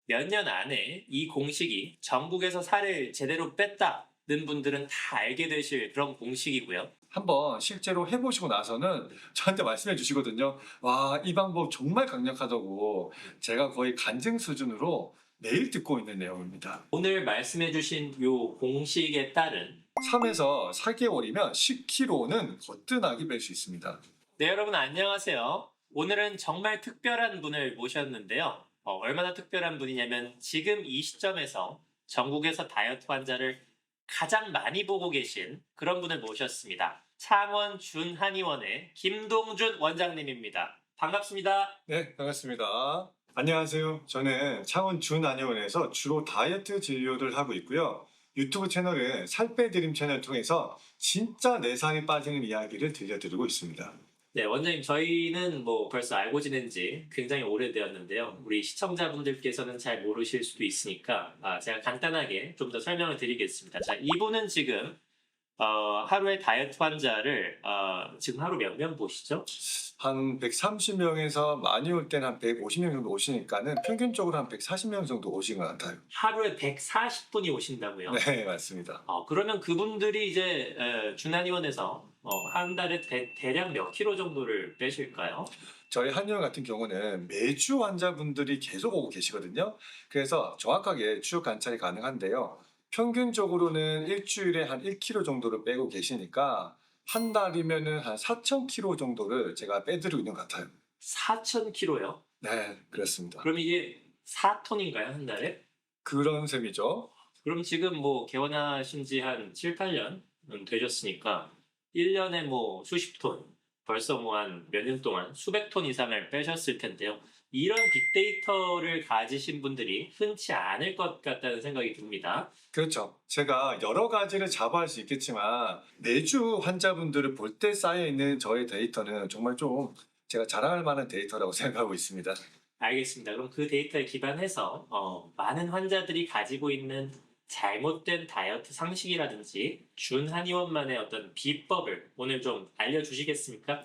몇 년 안에 이 공식이 전국에서 살을 제대로 뺐다는 분들은 다 알게 되실 그런 공식이고요. 한번 실제로 해보시고 나서는 저한테 말씀해 주시거든요. 와, 이 방법 정말 강력하다고 제가 거의 간증 수준으로 매일 듣고 있는 내용입니다. 오늘 말씀해 주신 요 공식에 따른 3에서 4개월이면 10kg는 거뜬하게 뺄 수 있습니다. 네, 여러분 안녕하세요. 오늘은 정말 특별한 분을 모셨는데요. 얼마나 특별한 분이냐면 지금 이 시점에서 전국에서 다이어트 환자를 가장 많이 보고 계신 그런 분을 모셨습니다. 창원 준한의원의 김동준 원장님입니다. 반갑습니다. 네, 반갑습니다. 안녕하세요. 저는 창원 준안의원에서 주로 다이어트 진료를 하고 있고요. 유튜브 채널은 살 빼드림 채널 통해서 진짜 내 살이 빠지는 이야기를 들려드리고 있습니다. 네, 원장님, 저희는 뭐 벌써 알고 지낸 지 굉장히 오래되었는데요. 우리 시청자분들께서는 잘 모르실 수도 있으니까 제가 간단하게 좀 더 설명을 드리겠습니다. 자, 이분은 지금 하루에 다이어트 환자를 지금 하루 몇 명 보시죠? 한 130명에서 많이 올 때는 한 150명 정도 오시니까는 평균적으로 한 140명 정도 오신 것 같아요. 하루에 140분이 오신다고요? 네, 맞습니다. 그러면 그분들이 이제 준한의원에서 한 달에 대략 몇 킬로 정도를 빼실까요? 저희 한의원 같은 경우는 매주 환자분들이 계속 오고 계시거든요. 그래서 정확하게 추적 관찰이 가능한데요. 평균적으로는 일주일에 한 1kg 정도를 빼고 계시니까 한 달이면은 한 4,000kg 정도를 제가 빼드리고 있는 것 같아요. 4,000킬로요? 네, 그렇습니다. 그럼 이게 4톤인가요, 한 달에? 그런 셈이죠. 그럼 지금 뭐 개원하신 지 한 7, 8년 되셨으니까 1년에 뭐 수십 톤, 벌써 뭐 한 몇 년 동안 수백 톤 이상을 빼셨을 텐데요. 이런 빅데이터를 가지신 분들이 흔치 않을 것 같다는 생각이 듭니다. 그렇죠. 제가 여러 가지를 자부할 수 있겠지만 매주 환자분들을 볼 때 쌓여 있는 저의 데이터는 정말 좀 제가 자랑할 만한 데이터라고 생각하고 있습니다. 알겠습니다. 그럼 그 데이터에 기반해서 많은 환자들이 가지고 있는 잘못된 다이어트 상식이라든지 준한의원만의 어떤 비법을 오늘 좀 알려주시겠습니까?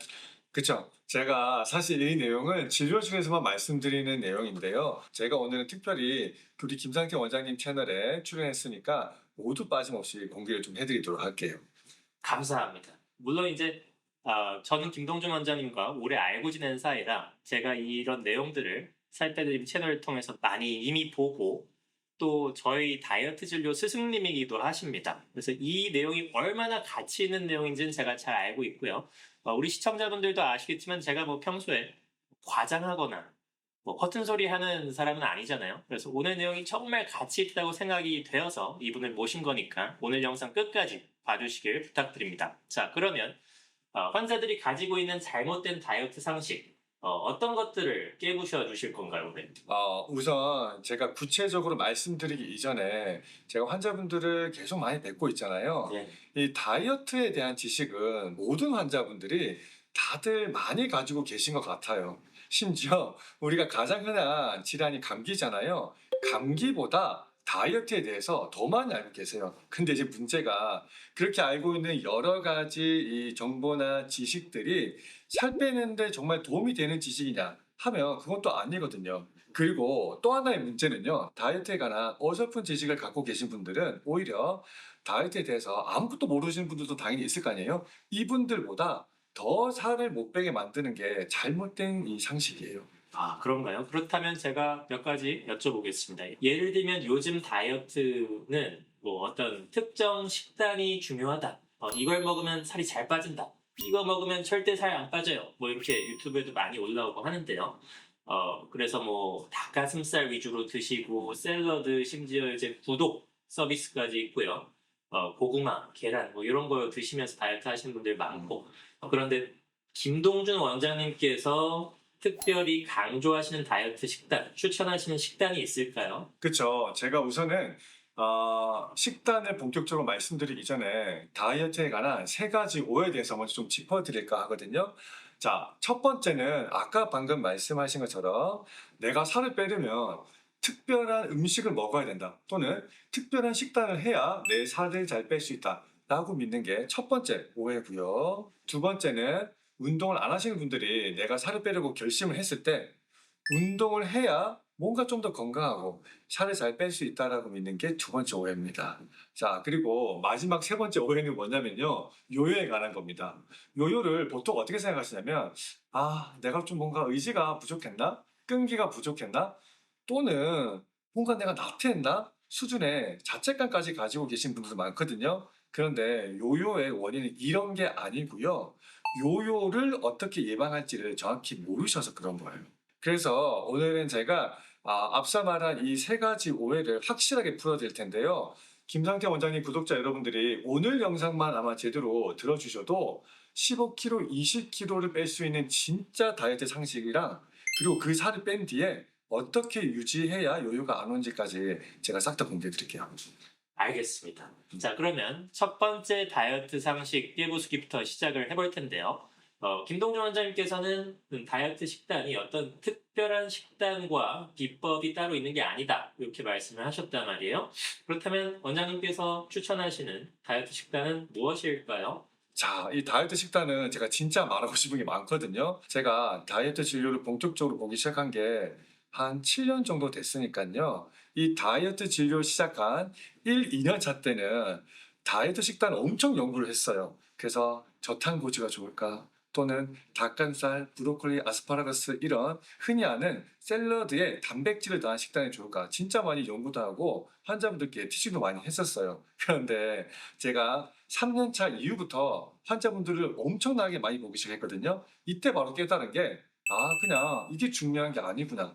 그쵸. 제가 사실 이 내용은 진료 중에서만 말씀드리는 내용인데요. 제가 오늘은 특별히 우리 김상태 원장님 채널에 출연했으니까 모두 빠짐없이 공개를 좀 해드리도록 할게요. 감사합니다. 물론 이제 저는 김동준 원장님과 오래 알고 지낸 사이라 제가 이런 내용들을 살 빼드림 채널을 통해서 많이 이미 보고 또 저희 다이어트 진료 스승님이기도 하십니다. 그래서 이 내용이 얼마나 가치 있는 내용인지는 제가 잘 알고 있고요. 우리 시청자분들도 아시겠지만 제가 뭐 평소에 과장하거나 뭐 허튼 소리 하는 사람은 아니잖아요. 그래서 오늘 내용이 정말 가치 있다고 생각이 되어서 이분을 모신 거니까 오늘 영상 끝까지 봐주시길 부탁드립니다. 자, 그러면 환자들이 가지고 있는 잘못된 다이어트 상식 어떤 것들을 깨부셔 주실 건가요, 오늘? 우선 제가 구체적으로 말씀드리기 이전에 제가 환자분들을 계속 많이 뵙고 있잖아요. 네. 이 다이어트에 대한 지식은 모든 환자분들이 다들 많이 가지고 계신 것 같아요. 심지어 우리가 가장 흔한 질환이 감기잖아요. 감기보다 다이어트에 대해서 더 많이 알고 계세요. 근데 이제 문제가 그렇게 알고 있는 여러 가지 이 정보나 지식들이 살 빼는데 정말 도움이 되는 지식이냐 하면 그건 또 아니거든요. 그리고 또 하나의 문제는요. 다이어트에 관한 어설픈 지식을 갖고 계신 분들은 오히려 다이어트에 대해서 아무것도 모르시는 분들도 당연히 있을 거 아니에요. 이분들보다 더 살을 못 빼게 만드는 게 잘못된 이 상식이에요. 그런가요? 그렇다면 제가 몇 가지 여쭤보겠습니다. 예를 들면 요즘 다이어트는 뭐 어떤 특정 식단이 중요하다. 이걸 먹으면 살이 잘 빠진다. 이거 먹으면 절대 살 안 빠져요. 뭐 이렇게 유튜브에도 많이 올라오고 하는데요. 그래서 뭐 닭가슴살 위주로 드시고 샐러드 심지어 이제 구독 서비스까지 있고요. 고구마, 계란 뭐 이런 거 드시면서 다이어트 하시는 분들 많고 그런데 김동준 원장님께서 특별히 강조하시는 다이어트 식단, 추천하시는 식단이 있을까요? 그쵸. 제가 우선은 식단을 본격적으로 말씀드리기 전에 다이어트에 관한 세 가지 오해에 대해서 먼저 좀 짚어드릴까 하거든요. 자, 첫 번째는 아까 방금 말씀하신 것처럼 내가 살을 빼려면 특별한 음식을 먹어야 된다. 또는 특별한 식단을 해야 내 살을 잘 뺄 수 있다. 라고 믿는 게 첫 번째 오해고요. 두 번째는 운동을 안 하시는 분들이 내가 살을 빼려고 결심을 했을 때 운동을 해야 뭔가 좀 더 건강하고 살을 잘 뺄 수 있다라고 믿는 게 두 번째 오해입니다. 자, 그리고 마지막 세 번째 오해는 뭐냐면요. 요요에 관한 겁니다. 요요를 보통 어떻게 생각하시냐면, 아, 내가 좀 뭔가 의지가 부족했나? 끈기가 부족했나? 또는 뭔가 내가 나태했나? 수준의 자책감까지 가지고 계신 분들도 많거든요. 그런데 요요의 원인은 이런 게 아니고요. 요요를 어떻게 예방할지를 정확히 모르셔서 그런 거예요. 그래서 오늘은 제가 앞서 말한 이 세 가지 오해를 확실하게 풀어드릴 텐데요. 김상태 원장님 구독자 여러분들이 오늘 영상만 아마 제대로 들어주셔도 15kg, 20kg를 뺄 수 있는 진짜 다이어트 상식이랑 그리고 그 살을 뺀 뒤에 어떻게 유지해야 요요가 안 오는지까지 제가 싹 다 공개해 드릴게요. 알겠습니다. 자, 그러면 첫 번째 다이어트 상식 깨부수기부터 시작을 해볼 텐데요. 김동준 원장님께서는 다이어트 식단이 어떤 특별한 식단과 비법이 따로 있는 게 아니다. 이렇게 말씀을 하셨단 말이에요. 그렇다면 원장님께서 추천하시는 다이어트 식단은 무엇일까요? 자, 이 다이어트 식단은 제가 진짜 말하고 싶은 게 많거든요. 제가 다이어트 진료를 본격적으로 보기 시작한 게 한 7년 정도 됐으니까요. 이 다이어트 진료 시작한 1, 2년 차 때는 다이어트 식단 엄청 연구를 했어요. 그래서 저탄고지가 좋을까? 또는 닭가슴살, 브로콜리, 아스파라거스 이런 흔히 아는 샐러드에 단백질을 더한 식단이 좋을까? 진짜 많이 연구도 하고 환자분들께 티칭도 많이 했었어요. 그런데 제가 3년차 이후부터 환자분들을 엄청나게 많이 보기 시작했거든요. 이때 바로 깨달은 게, 그냥 이게 중요한 게 아니구나.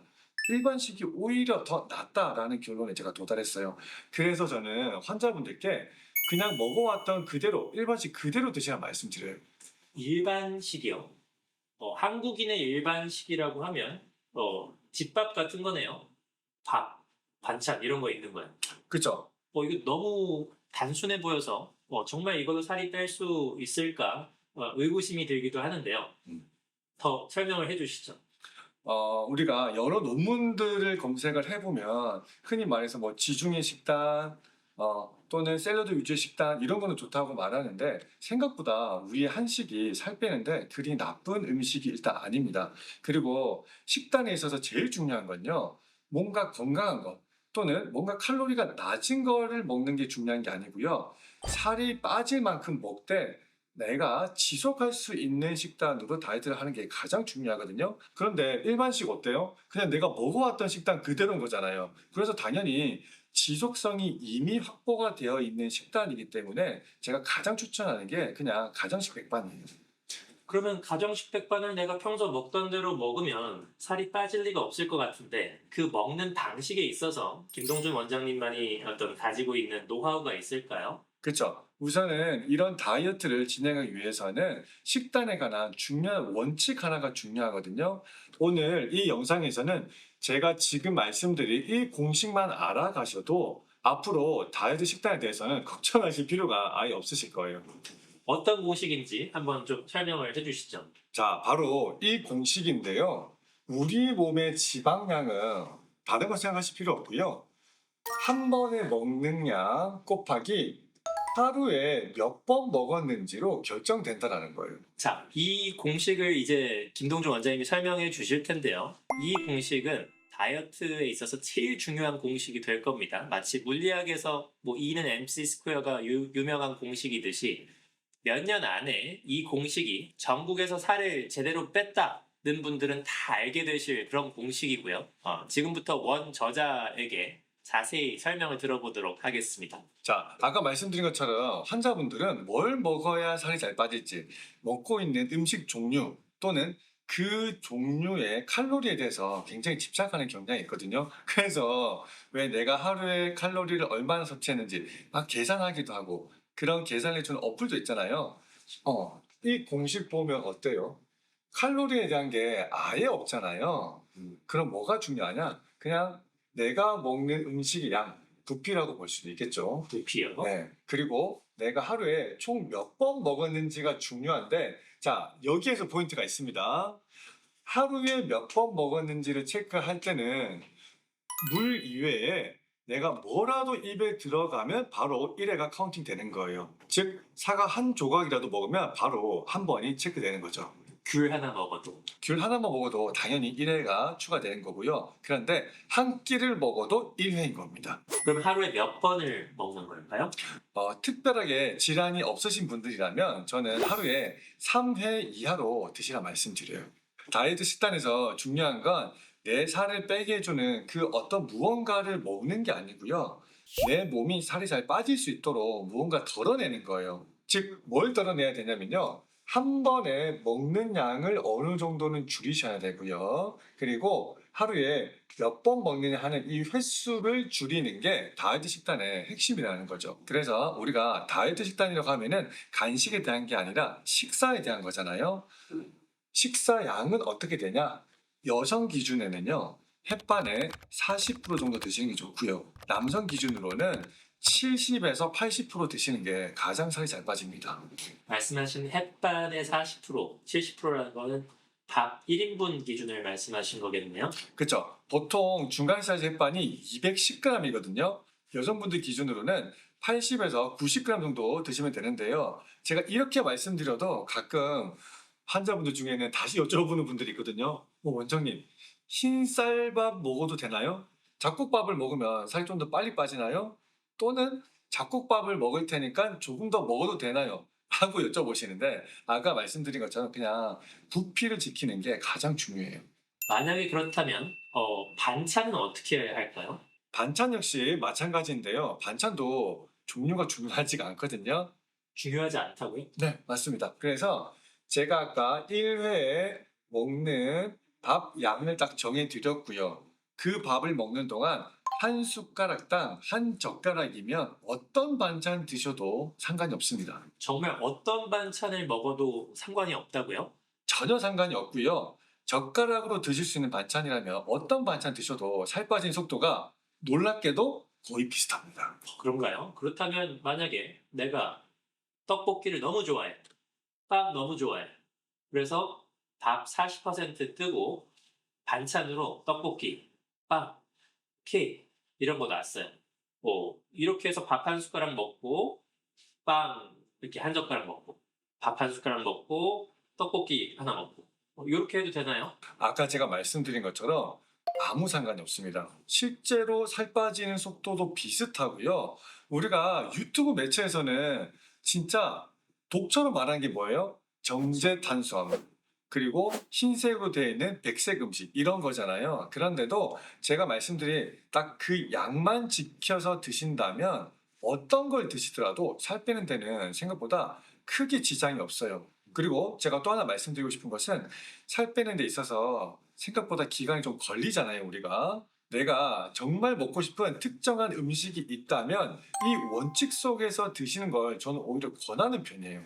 일반식이 오히려 더 낫다라는 결론에 제가 도달했어요. 그래서 저는 환자분들께 그냥 먹어왔던 그대로, 일반식 그대로 드시라 말씀드려요. 일반식이요. 한국인의 일반식이라고 하면 집밥 같은 거네요. 밥, 반찬 이런 거 있는 거예요. 그쵸? 이거 너무 단순해 보여서 정말 이걸로 살이 뺄 수 있을까 의구심이 들기도 하는데요. 음. 더 설명을 해주시죠. 우리가 여러 논문들을 검색을 해보면 흔히 말해서 뭐 지중해 식단 또는 샐러드 위주의 식단 이런 거는 좋다고 말하는데 생각보다 우리의 한식이 살 빼는데 그리 나쁜 음식이 일단 아닙니다. 그리고 식단에 있어서 제일 중요한 건요. 뭔가 건강한 것 또는 뭔가 칼로리가 낮은 거를 먹는 게 중요한 게 아니고요. 살이 빠질 만큼 먹되 내가 지속할 수 있는 식단으로 다이어트를 하는 게 가장 중요하거든요. 그런데 일반식 어때요? 그냥 내가 먹어왔던 식단 그대로인 거잖아요. 그래서 당연히 지속성이 이미 확보가 되어 있는 식단이기 때문에 제가 가장 추천하는 게 그냥 가정식 백반이에요. 그러면 가정식 백반을 내가 평소 먹던 대로 먹으면 살이 빠질 리가 없을 것 같은데 그 먹는 방식에 있어서 김동준 원장님만이 어떤 가지고 있는 노하우가 있을까요? 그렇죠. 우선은 이런 다이어트를 진행하기 위해서는 식단에 관한 중요한 원칙 하나가 중요하거든요. 오늘 이 영상에서는 제가 지금 말씀드린 이 공식만 알아가셔도 앞으로 다이어트 식단에 대해서는 걱정하실 필요가 아예 없으실 거예요. 어떤 공식인지 한번 좀 설명을 해주시죠. 자, 바로 이 공식인데요. 우리 몸의 지방량은 다른 거 생각하실 필요 없고요. 한 번에 먹는 양 곱하기 하루에 몇 번 먹었는지로 결정된다라는 거예요. 자, 이 공식을 이제 김동준 원장님이 설명해 주실 텐데요. 이 공식은 다이어트에 있어서 제일 중요한 공식이 될 겁니다. 마치 물리학에서 뭐 E는 MC 스퀘어가 유명한 공식이듯이 몇 년 안에 이 공식이 전국에서 살을 제대로 뺐다는 분들은 다 알게 되실 그런 공식이고요. 지금부터 원 저자에게 자세히 설명을 들어보도록 하겠습니다. 자, 아까 말씀드린 것처럼 환자분들은 뭘 먹어야 살이 잘 빠질지, 먹고 있는 음식 종류 또는 그 종류의 칼로리에 대해서 굉장히 집착하는 경향이 있거든요. 그래서 왜 내가 하루에 칼로리를 얼마나 섭취했는지 막 계산하기도 하고 그런 계산해주는 어플도 있잖아요. 이 공식 보면 어때요? 칼로리에 대한 게 아예 없잖아요. 그럼 뭐가 중요하냐? 그냥 내가 먹는 음식의 양, 부피라고 볼 수도 있겠죠. 두피요. 네. 그리고 내가 하루에 총 몇 번 먹었는지가 중요한데, 자, 여기에서 포인트가 있습니다. 하루에 몇 번 먹었는지를 체크할 때는 물 이외에 내가 뭐라도 입에 들어가면 바로 1회가 카운팅 되는 거예요. 즉, 사과 한 조각이라도 먹으면 바로 한 번이 체크되는 거죠. 귤 하나 먹어도. 귤 하나만 먹어도 당연히 1회가 추가되는 거고요. 그런데 한 끼를 먹어도 1회인 겁니다. 그럼 하루에 몇 번을 먹는 걸까요? 특별하게 질환이 없으신 분들이라면 저는 하루에 3회 이하로 드시라 말씀드려요. 다이어트 식단에서 중요한 건 내 살을 빼게 해주는 그 어떤 무언가를 먹는 게 아니고요. 내 몸이 살이 잘 빠질 수 있도록 무언가 덜어내는 거예요. 즉, 뭘 덜어내야 되냐면요. 한 번에 먹는 양을 어느 정도는 줄이셔야 되고요. 그리고 하루에 몇 번 먹느냐 하는 이 횟수를 줄이는 게 다이어트 식단의 핵심이라는 거죠. 그래서 우리가 다이어트 식단이라고 하면은 간식에 대한 게 아니라 식사에 대한 거잖아요. 식사 양은 어떻게 되냐? 여성 기준에는요, 햇반에 40% 정도 드시는 게 좋고요. 남성 기준으로는 70에서 80% 드시는 게 가장 살이 잘 빠집니다. 말씀하신 햇반의 40%, 70%라는 거는 밥 1인분 기준을 말씀하신 거겠네요. 그쵸? 보통 중간 사이즈 햇반이 210g이거든요. 여성분들 기준으로는 80에서 90g 정도 드시면 되는데요. 제가 이렇게 말씀드려도 가끔 환자분들 중에는 다시 여쭤보는 분들이 있거든요. 원장님, 흰쌀밥 먹어도 되나요? 잡곡밥을 먹으면 살이 좀 더 빨리 빠지나요? 또는 잡곡밥을 먹을 테니까 조금 더 먹어도 되나요? 라고 여쭤보시는데 아까 말씀드린 것처럼 그냥 부피를 지키는 게 가장 중요해요. 만약에 그렇다면 반찬은 어떻게 할까요? 반찬 역시 마찬가지인데요. 반찬도 종류가 중요하지가 않거든요. 중요하지 않다고요? 네, 맞습니다. 그래서 제가 아까 1회에 먹는 밥 양을 딱 정해 드렸고요. 그 밥을 먹는 동안 한 숟가락당 한 젓가락이면 어떤 반찬 드셔도 상관이 없습니다. 정말 어떤 반찬을 먹어도 상관이 없다고요? 전혀 상관이 없고요. 젓가락으로 드실 수 있는 반찬이라면 어떤 반찬 드셔도 살 빠진 속도가 놀랍게도 거의 비슷합니다. 그런가요? 그렇다면 만약에 내가 떡볶이를 너무 좋아해. 빵 너무 좋아해. 그래서 밥 40% 뜨고 반찬으로 떡볶이, 빵, 케이크 이런 거 놨어요. 이렇게 해서 밥 한 숟가락 먹고 빵 이렇게 한 젓가락 먹고 밥 한 숟가락 먹고 떡볶이 하나 먹고 이렇게 해도 되나요? 아까 제가 말씀드린 것처럼 아무 상관이 없습니다. 실제로 살 빠지는 속도도 비슷하고요. 우리가 유튜브 매체에서는 진짜 독처럼 말하는 게 뭐예요? 정제 탄수화물. 그리고 흰색으로 되어 있는 백색 음식 이런 거잖아요. 그런데도 제가 말씀드린 딱 그 양만 지켜서 드신다면 어떤 걸 드시더라도 살 빼는 데는 생각보다 크게 지장이 없어요. 그리고 제가 또 하나 말씀드리고 싶은 것은 살 빼는 데 있어서 생각보다 기간이 좀 걸리잖아요, 우리가. 내가 정말 먹고 싶은 특정한 음식이 있다면 이 원칙 속에서 드시는 걸 저는 오히려 권하는 편이에요.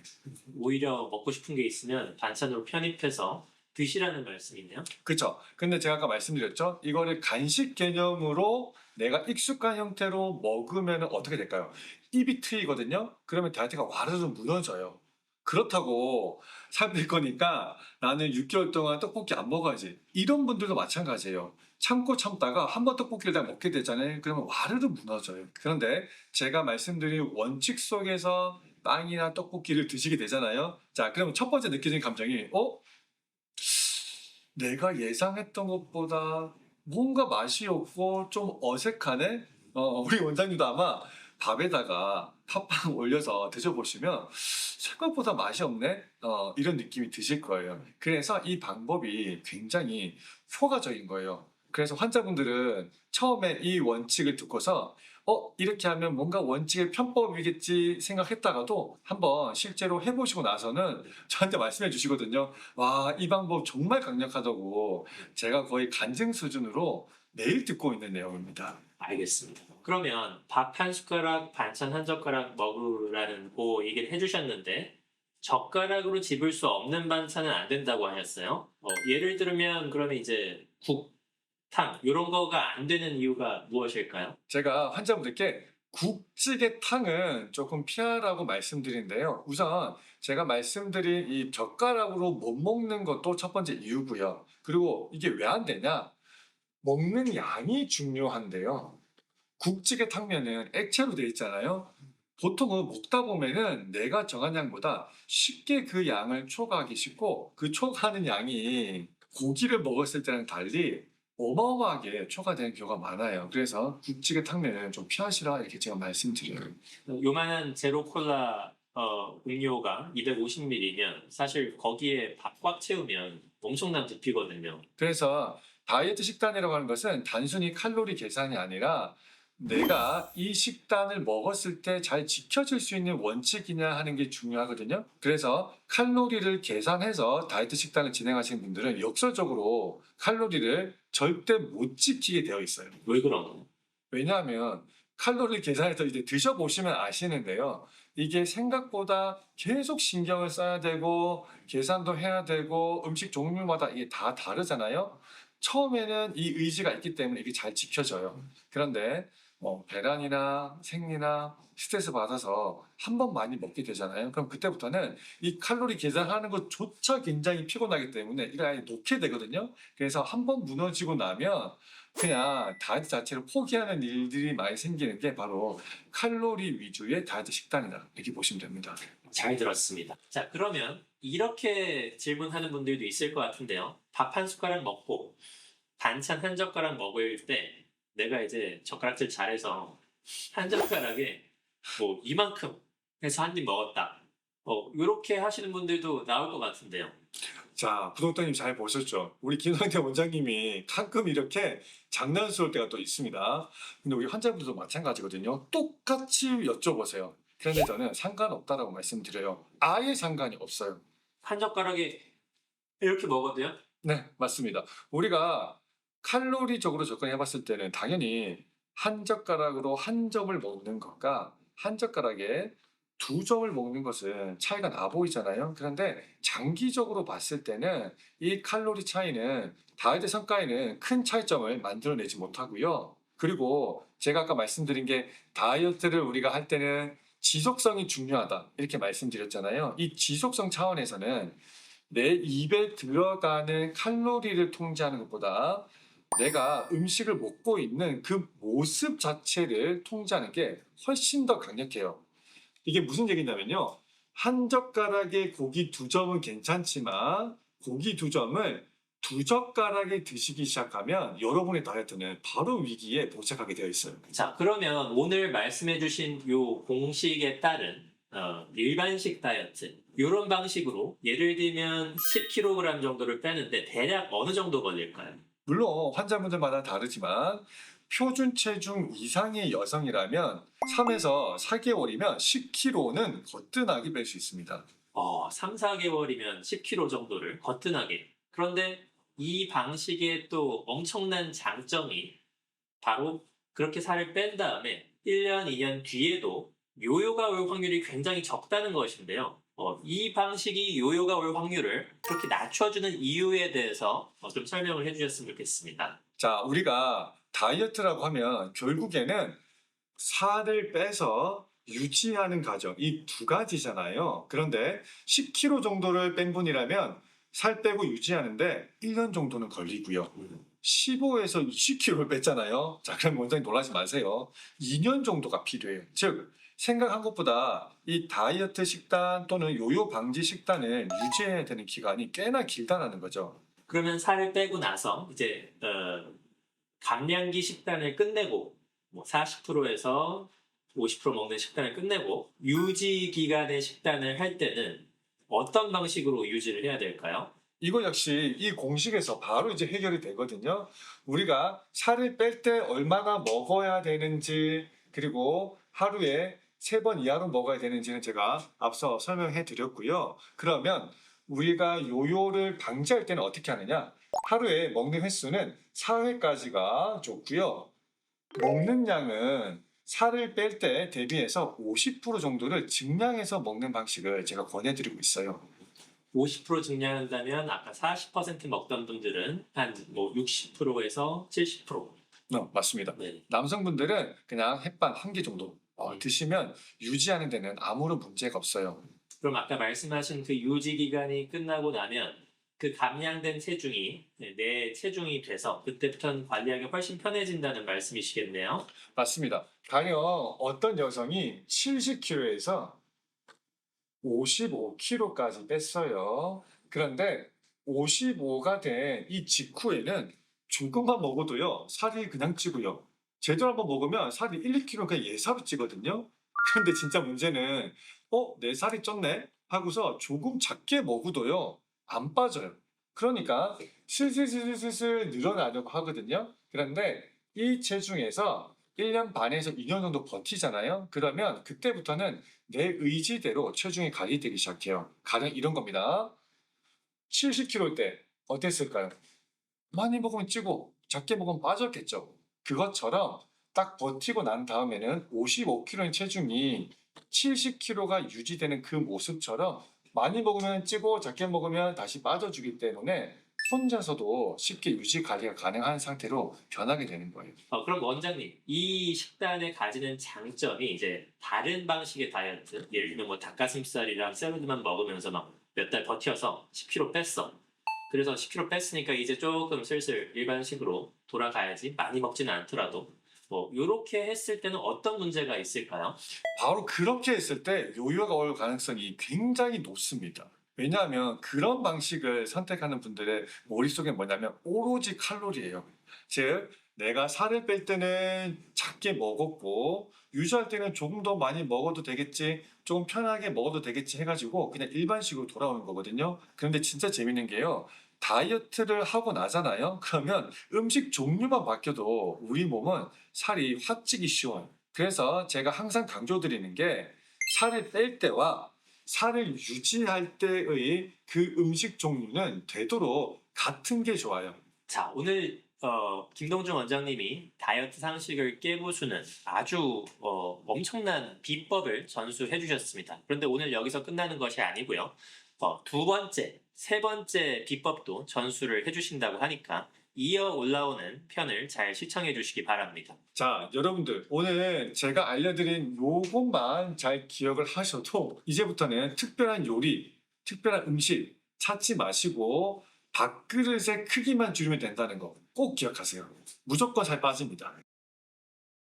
오히려 먹고 싶은 게 있으면 반찬으로 편입해서 드시라는 말씀이네요. 그쵸? 근데 제가 아까 말씀드렸죠? 이거를 간식 개념으로 내가 익숙한 형태로 먹으면 어떻게 될까요? 입이 트이거든요? 그러면 다이어트가 와르르 무너져요. 그렇다고 살 뺄 거니까 나는 6개월 동안 떡볶이 안 먹어야지. 이런 분들도 마찬가지예요. 참고 참다가 한 번 떡볶이를 다 먹게 되잖아요. 그러면 와르르 무너져요. 그런데 제가 말씀드린 원칙 속에서 빵이나 떡볶이를 드시게 되잖아요. 자, 그러면 첫 번째 느껴지는 감정이 내가 예상했던 것보다 뭔가 맛이 없고 좀 어색하네? 우리 원장님도 아마 밥에다가 팥빵 올려서 드셔보시면 생각보다 맛이 없네? 이런 느낌이 드실 거예요. 그래서 이 방법이 굉장히 효과적인 거예요. 그래서 환자분들은 처음에 이 원칙을 듣고서 이렇게 하면 뭔가 원칙의 편법이겠지 생각했다가도 한번 실제로 해보시고 나서는 저한테 말씀해 주시거든요. 와, 이 방법 정말 강력하다고 제가 거의 간증 수준으로 매일 듣고 있는 내용입니다. 알겠습니다. 그러면 밥 한 숟가락, 반찬 한 젓가락 먹으라는 얘기를 해주셨는데 젓가락으로 집을 수 없는 반찬은 안 된다고 하셨어요. 예를 들면 그러면 이제 국, 탕 이런 거가 안 되는 이유가 무엇일까요? 제가 환자분들께 국찌개 탕은 조금 피하라고 말씀드리는데요. 우선 제가 말씀드린 이 젓가락으로 못 먹는 것도 첫 번째 이유고요. 그리고 이게 왜 안 되냐? 먹는 양이 중요한데요. 국찌개 탕면은 액체로 되어 있잖아요. 보통은 먹다 보면은 내가 정한 양보다 쉽게 그 양을 초과하기 쉽고 그 초과하는 양이 고기를 먹었을 때랑 달리 어마어마하게 초과되는 경우가 많아요. 그래서 굵직한 탕면은 좀 피하시라 이렇게 제가 말씀드려요. 요만한 제로 콜라 음료가 250ml면 사실 거기에 밥 꽉 채우면 엄청난 부피거든요. 그래서 다이어트 식단이라고 하는 것은 단순히 칼로리 계산이 아니라 내가 이 식단을 먹었을 때 잘 지켜질 수 있는 원칙이냐 하는 게 중요하거든요. 그래서 칼로리를 계산해서 다이어트 식단을 진행하시는 분들은 역설적으로 칼로리를 절대 못 지키게 되어 있어요. 왜 그러나요? 왜냐하면 칼로리 계산해서 이제 드셔보시면 아시는데요. 이게 생각보다 계속 신경을 써야 되고 계산도 해야 되고 음식 종류마다 이게 다 다르잖아요. 처음에는 이 의지가 있기 때문에 이게 잘 지켜져요. 그런데 배란이나 생리나 스트레스 받아서 한 번 많이 먹게 되잖아요. 그럼 그때부터는 이 칼로리 계산하는 것조차 굉장히 피곤하기 때문에 이걸 아예 놓게 되거든요. 그래서 한 번 무너지고 나면 그냥 다이어트 자체를 포기하는 일들이 많이 생기는 게 바로 칼로리 위주의 다이어트 식단이다. 이렇게 보시면 됩니다. 잘 들었습니다. 자, 그러면 이렇게 질문하는 분들도 있을 것 같은데요. 밥 한 숟가락 먹고 반찬 한 젓가락 먹을 때 내가 이제 젓가락질 잘해서 한 젓가락에 뭐 이만큼 해서 한 입 먹었다. 이렇게 하시는 분들도 나올 것 같은데요. 자, 구독자님 잘 보셨죠? 우리 김성태 원장님이 가끔 이렇게 장난스러울 때가 또 있습니다. 근데 우리 환자분들도 마찬가지거든요. 똑같이 여쭤보세요. 그런데 저는 상관없다라고 말씀드려요. 아예 상관이 없어요. 한 젓가락에 이렇게 먹어도요? 네, 맞습니다. 우리가 칼로리적으로 접근해 봤을 때는 당연히 한 젓가락으로 한 점을 먹는 것과 한 젓가락에 두 점을 먹는 것은 차이가 나 보이잖아요. 그런데 장기적으로 봤을 때는 이 칼로리 차이는 다이어트 성과에는 큰 차이점을 만들어내지 못하고요. 그리고 제가 아까 말씀드린 게 다이어트를 우리가 할 때는 지속성이 중요하다 이렇게 말씀드렸잖아요. 이 지속성 차원에서는 내 입에 들어가는 칼로리를 통제하는 것보다 내가 음식을 먹고 있는 그 모습 자체를 통제하는 게 훨씬 더 강력해요. 이게 무슨 얘기냐면요. 한 젓가락에 고기 두 점은 괜찮지만 고기 두 점을 두 젓가락에 드시기 시작하면 여러분의 다이어트는 바로 위기에 도착하게 되어 있어요. 자, 그러면 오늘 말씀해주신 요 공식에 따른 일반식 다이어트 이런 방식으로 예를 들면 10kg 정도를 빼는데 대략 어느 정도 걸릴까요? 물론 환자분들마다 다르지만 표준 체중 이상의 여성이라면 3에서 4개월이면 10kg는 거뜬하게 뺄 수 있습니다. 3, 4개월이면 10kg 정도를 거뜬하게. 그런데 이 방식의 또 엄청난 장점이 바로 그렇게 살을 뺀 다음에 1년, 2년 뒤에도 요요가 올 확률이 굉장히 적다는 것인데요. 이 방식이 요요가 올 확률을 그렇게 낮춰주는 이유에 대해서 좀 설명을 해주셨으면 좋겠습니다. 자, 우리가 다이어트라고 하면 결국에는 살을 빼서 유지하는 과정, 이 두 가지잖아요. 그런데 10kg 정도를 뺀 분이라면 살 빼고 유지하는데 1년 정도는 걸리고요. 15에서 20kg를 뺐잖아요. 자, 그럼 원장님 놀라지 마세요. 2년 정도가 필요해요. 즉, 생각한 것보다 이 다이어트 식단 또는 요요 방지 식단을 유지해야 되는 기간이 꽤나 길다라는 거죠. 그러면 살을 빼고 나서 이제 감량기 식단을 끝내고 뭐 40%에서 50% 먹는 식단을 끝내고 유지 기간의 식단을 할 때는 어떤 방식으로 유지를 해야 될까요? 이거 역시 이 공식에서 바로 이제 해결이 되거든요. 우리가 살을 뺄 때 얼마나 먹어야 되는지, 그리고 하루에 3번 이하로 먹어야 되는지는 제가 앞서 설명해 드렸고요. 그러면 우리가 요요를 방지할 때는 어떻게 하느냐? 하루에 먹는 횟수는 4회까지가 좋고요. 먹는 양은 살을 뺄 때 대비해서 50% 정도를 증량해서 먹는 방식을 제가 권해드리고 있어요. 50% 증량한다면 아까 40% 먹던 분들은 한 뭐 60%에서 70%. 맞습니다. 네. 남성분들은 그냥 햇반 한 개 정도 음. 드시면 유지하는 데는 아무런 문제가 없어요. 그럼 아까 말씀하신 그 유지 기간이 끝나고 나면 그 감량된 체중이 내 체중이 돼서 그때부터는 관리하기 훨씬 편해진다는 말씀이시겠네요. 맞습니다. 가령 어떤 여성이 70kg에서 55kg까지 뺐어요. 그런데 55가 된 이 직후에는 조금만 먹어도요, 살이 그냥 찌고요. 제대로 한번 먹으면 살이 1, 2kg 그냥 예사로 찌거든요. 그런데 진짜 문제는, 내 살이 쪘네? 하고서 조금 작게 먹어도요, 안 빠져요. 그러니까 슬슬슬슬슬 늘어나려고 하거든요. 그런데 이 체중에서 1년 반에서 2년 정도 버티잖아요. 그러면 그때부터는 내 의지대로 체중이 관리되기 시작해요. 가령 이런 겁니다. 70kg 때 어땠을까요? 많이 먹으면 찌고 작게 먹으면 빠졌겠죠. 그것처럼 딱 버티고 난 다음에는 55kg인 체중이 70kg가 유지되는 그 모습처럼 많이 먹으면 찌고 작게 먹으면 다시 빠져주기 때문에 혼자서도 쉽게 유지 관리가 가능한 상태로 변하게 되는 거예요. 그럼 원장님, 이 식단에 가지는 장점이 이제 다른 방식의 다이어트, 예를 들면 뭐 닭가슴살이랑 샐러드만 먹으면서 막 몇 달 버텨서 10kg 뺐어. 그래서 10kg 뺐으니까 이제 조금 슬슬 일반식으로 돌아가야지. 많이 먹지는 않더라도. 뭐 요렇게 했을 때는 어떤 문제가 있을까요? 바로 그렇게 했을 때 요요가 올 가능성이 굉장히 높습니다. 왜냐하면 그런 방식을 선택하는 분들의 머릿속에 뭐냐면 오로지 칼로리예요. 즉, 내가 살을 뺄 때는 작게 먹었고 유지할 때는 조금 더 많이 먹어도 되겠지, 좀 편하게 먹어도 되겠지 해가지고 그냥 일반식으로 돌아오는 거거든요. 그런데 진짜 재밌는 게요. 다이어트를 하고 나잖아요. 그러면 음식 종류만 바뀌어도 우리 몸은 살이 확 찌기 쉬워요. 그래서 제가 항상 강조드리는 게 살을 뺄 때와 살을 유지할 때의 그 음식 종류는 되도록 같은 게 좋아요. 자, 오늘 김동준 원장님이 다이어트 상식을 깨부수는 아주 엄청난 비법을 전수해 주셨습니다. 그런데 오늘 여기서 끝나는 것이 아니고요. 두 번째, 세 번째 비법도 전수를 해 주신다고 하니까 이어 올라오는 편을 잘 시청해 주시기 바랍니다. 자, 여러분들, 오늘 제가 알려드린 요것만 잘 기억을 하셔도 이제부터는 특별한 요리, 특별한 음식 찾지 마시고 밥그릇의 크기만 줄이면 된다는 거 꼭 기억하세요. 무조건 살 빠집니다.